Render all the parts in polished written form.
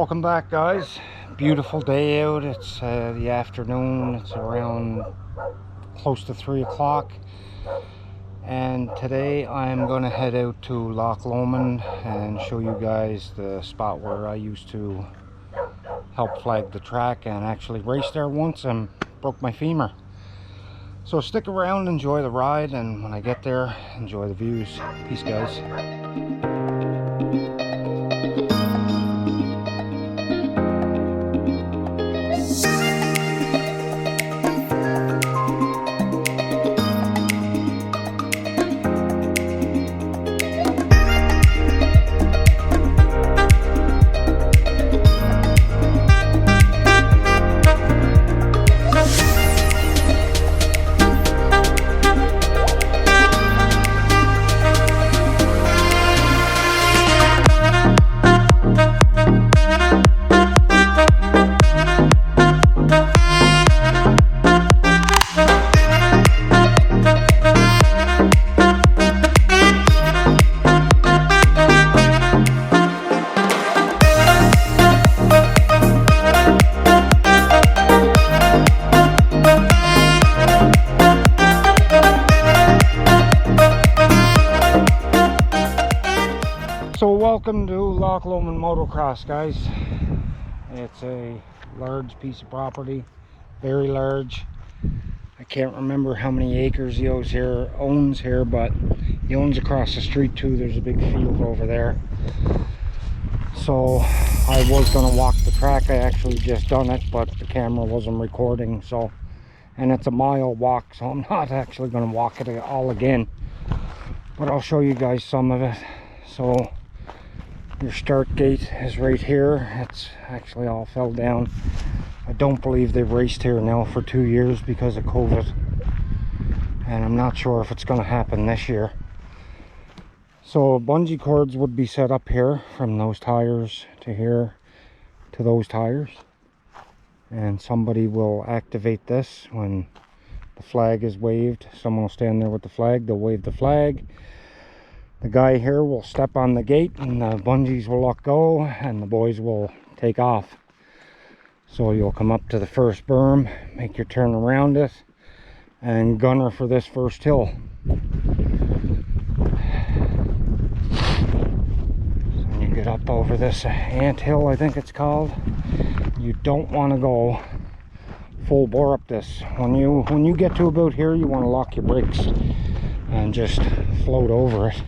Welcome back, guys. Beautiful day out. It's the afternoon. It's around close to 3 o'clock, and today I'm going to head out to Loch Lomond and show you guys the spot where I used to help flag the track and actually raced there once and broke my femur. So stick around, enjoy the ride, and when I get there, enjoy the views. Peace, guys. Welcome to Loch Lomond Motocross, guys. It's a large piece of property, very large. I can't remember how many acres he owns here, but he owns across the street too. There's a big field over there. So I was going to walk the track. I actually just done it, but the camera wasn't recording. So, and it's a mile walk, so I'm not actually going to walk it all again, but I'll show you guys some of it. So your start gate is right here. It's actually all fell down. I don't believe they've raced here now for 2 years because of COVID, and I'm not sure if it's going to happen this year. So bungee cords would be set up here from those tires to here to those tires, and somebody will activate this when the flag is waved. Someone will stand there with the flag, they'll wave the flag. The guy here will step on the gate and the bungees will let go and the boys will take off. So you'll come up to the first berm, make your turn around it, and gunner for this first hill. So you get up over this ant hill, I think it's called. You don't want to go full bore up this. When you get to about here, you want to lock your brakes and just float over it.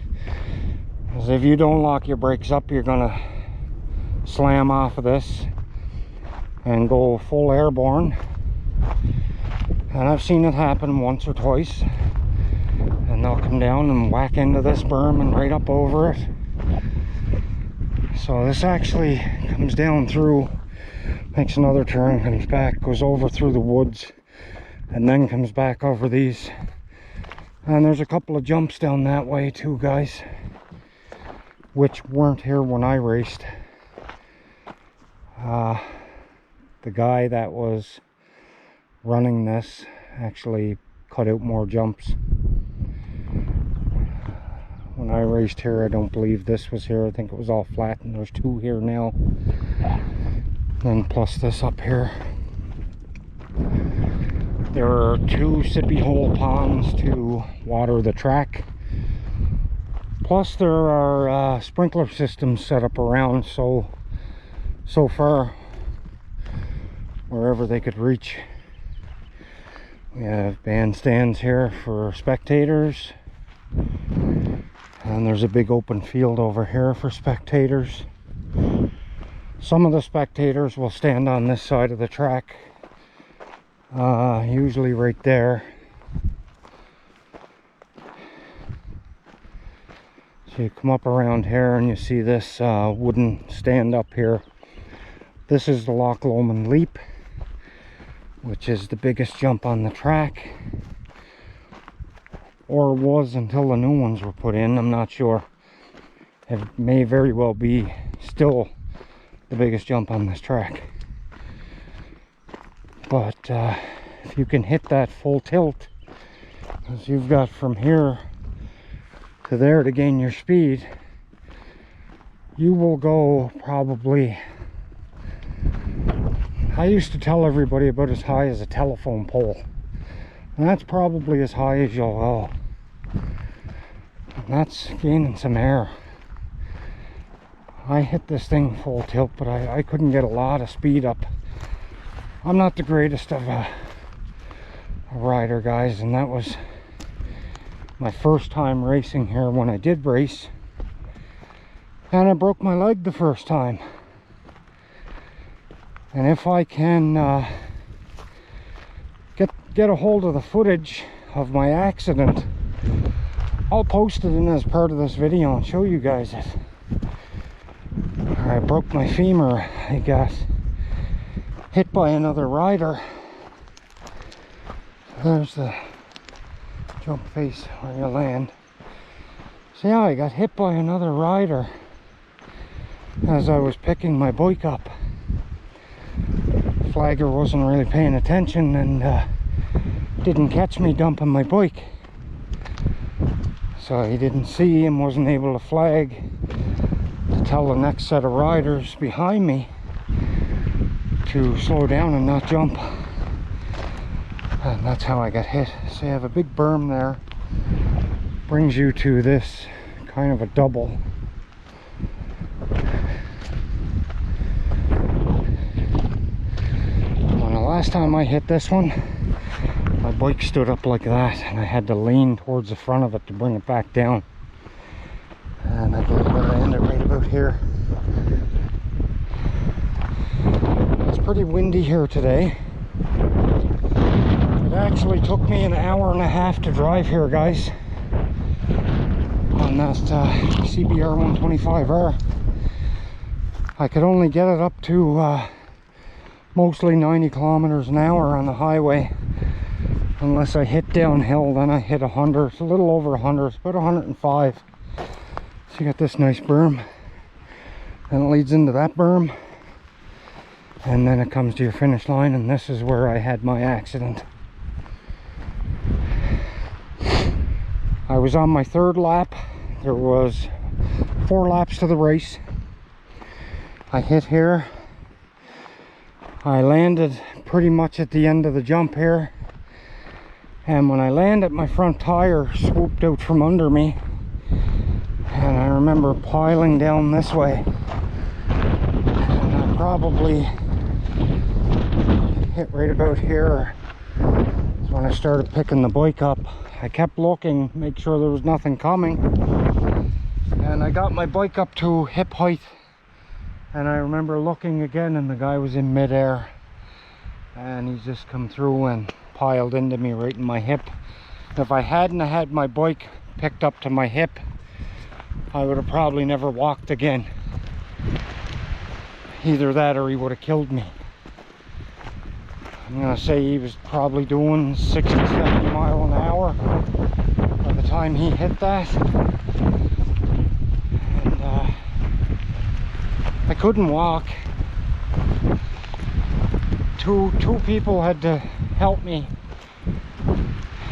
Because if you don't lock your brakes up, you're gonna slam off of this and go full airborne. And I've seen it happen once or twice, and they'll come down and whack into this berm and right up over it. So this actually comes down through, makes another turn, comes back, goes over through the woods, and then comes back over these. And there's a couple of jumps down that way too, guys, which weren't here when I raced. The guy that was running this actually cut out more jumps. When I raced here, I don't believe this was here. I think it was all flat, and there's two here now. And plus this up here. There are two sippy hole ponds to water the track. Plus there are sprinkler systems set up around, so far wherever they could reach. We have bandstands here for spectators, and there's a big open field over here for spectators. Some of the spectators will stand on this side of the track, usually right there. So you come up around here and you see this wooden stand up here. This is the Loch Lomond Leap, which is the biggest jump on the track, or was until the new ones were put in. I'm not sure. It may very well be still the biggest jump on this track. But if you can hit that full tilt, as you've got from here to there to gain your speed, you will go probably I used to tell everybody about as high as a telephone pole, and that's probably as high as you'll go. And that's gaining some air. I hit this thing full tilt, but I couldn't get a lot of speed up. I'm not the greatest of a rider, guys, and that was my first time racing here when I did race, and I broke my leg the first time. And if I can get a hold of the footage of my accident, I'll post it in as part of this video and show you guys it. I broke my femur. I got hit by another rider. There's the jump face where you land. So yeah, I got hit by another rider as I was picking my bike up. The flagger wasn't really paying attention and didn't catch me dumping my bike. So he didn't see and wasn't able to flag to tell the next set of riders behind me to slow down and not jump. And that's how I got hit. So you have a big berm there, brings you to this kind of a double. When the last time I hit this one, my bike stood up like that and I had to lean towards the front of it to bring it back down. And I believe I ended right about here. It's pretty windy here today. It actually took me an hour and a half to drive here, guys, on that CBR 125R. I could only get it up to mostly 90 kilometers an hour on the highway, unless I hit downhill. Then I hit 100. It's a little over 100. It's about 105. So you got this nice berm, and it leads into that berm, and then it comes to your finish line, and this is where I had my accident. I was on my third lap. There was 4 laps to the race. I hit here. I landed pretty much at the end of the jump here, and when I landed, my front tire swooped out from under me, and I remember piling down this way, and I probably hit right about here. That's when I started picking the bike up. I kept looking, make sure there was nothing coming, and I got my bike up to hip height, and I remember looking again, and the guy was in midair, and he just come through and piled into me right in my hip. If I hadn't had my bike picked up to my hip, I would have probably never walked again. Either that or he would have killed me. I'm gonna say he was probably doing 60, 70 miles an hour by the time he hit that. And I couldn't walk. Two people had to help me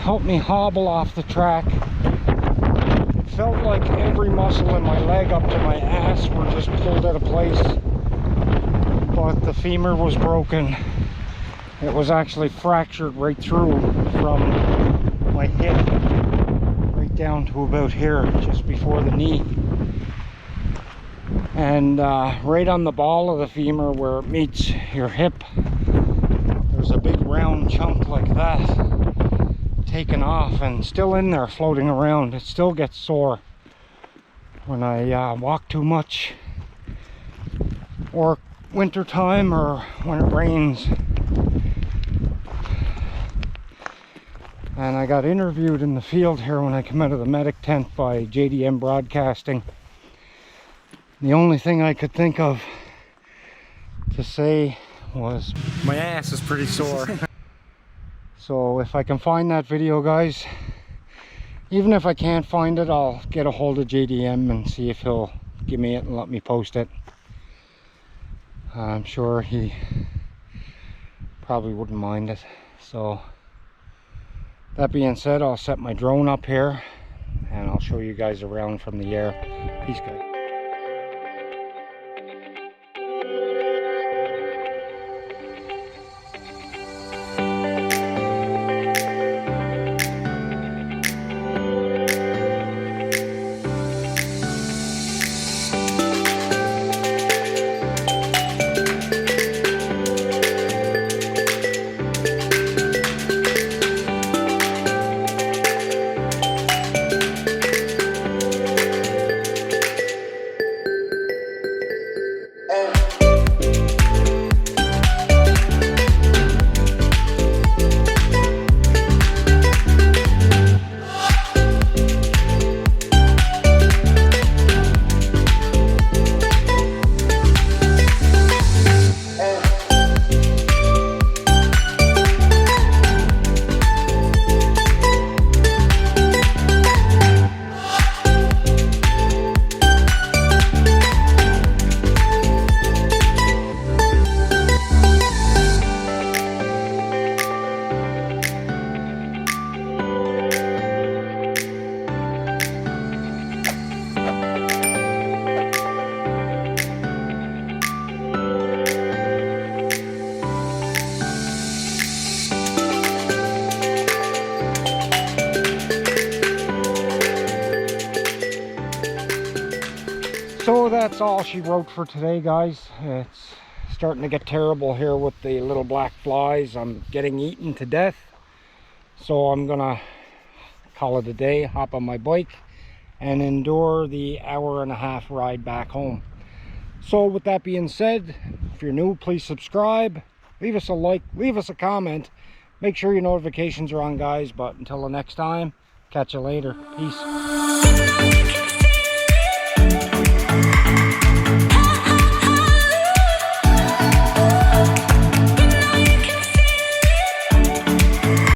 hobble off the track. It felt like every muscle in my leg up to my ass were just pulled out of place, but the femur was broken. It was actually fractured right through from my hip right down to about here, just before the knee. And right on the ball of the femur where it meets your hip, there's a big round chunk like that taken off and still in there floating around. It still gets sore when I walk too much, or winter time, or when it rains. And I got interviewed in the field here when I came out of the medic tent by JDM Broadcasting. The only thing I could think of to say was, my ass is pretty sore. So if I can find that video, guys, even if I can't find it, I'll get a hold of JDM and see if he'll give me it and let me post it. I'm sure he probably wouldn't mind it. So that being said, I'll set my drone up here and I'll show you guys around from the air. Peace, guys. So that's all she wrote for today, guys. It's starting to get terrible here with the little black flies. I'm getting eaten to death. So I'm gonna call it a day, hop on my bike, and endure the hour-and-a-half ride back home. So with that being said, if you're new, please subscribe, leave us a like, leave us a comment, make sure your notifications are on, guys. But until the next time, catch you later. Peace.